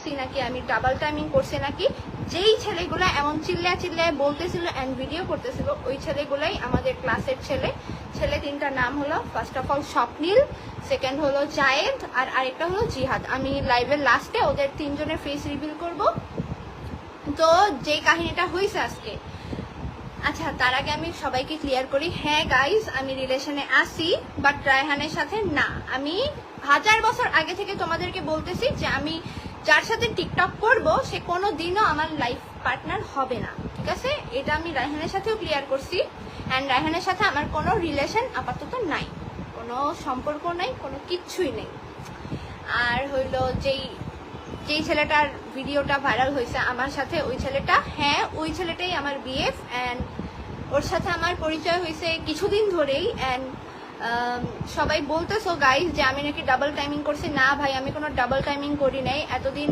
বলছি নাকি আমি ডাবল টাইমিং করছি নাকি। যেই ছেলেগুলো এমন চিল্লায় বলতেছিল অ্যান্ড ভিডিও করতেছিল ওই ছেলেগুলাই আমাদের ক্লাসের ছেলে তিনটার নাম হলো first of all Swapnil, second হলো জায়েদ, আর আরেকটা হলো জিহাদ। আমি লাইভের লাস্টে ওদের তিনজনের ফেস রিভিল করব। তো যেই কাহিনীটা হয়েছে আজকে, আচ্ছা তার আগে আমি সবাইকে ক্লিয়ার করি, হ্যাঁ গাইজ আমি রিলেশনে আসি বাট রায়হানের সাথে না। আমি 1000 বছর আগে থেকে তোমাদেরকে বলতেছি যে আমি যার সাথে টিকটক করব সে কোনো দিনও আমার লাইফ পার্টনার হবে না, ঠিক আছে? এটা আমি রায়হানের সাথেও ক্লিয়ার করছি। অ্যান্ড রায়হানের সাথে আমার কোনো রিলেশন আপাতত নাই, কোনো সম্পর্ক নাই, কোনো কিচ্ছুই নেই। আর হইলো যেই ছেলেটার ভিডিওটা ভাইরাল হয়েছে আমার সাথে, ওই ছেলেটা, হ্যাঁ ওই ছেলেটাই আমার বিএফ। অ্যান্ড ওর সাথে আমার পরিচয় হয়েছে কিছুদিন ধরেই। অ্যান্ড সবাই বলতেছো গাইজ যে আমি নাকি ডাবল টাইমিং করছি। না ভাই, আমি কোনো ডাবল টাইমিং করি নাই। এতদিন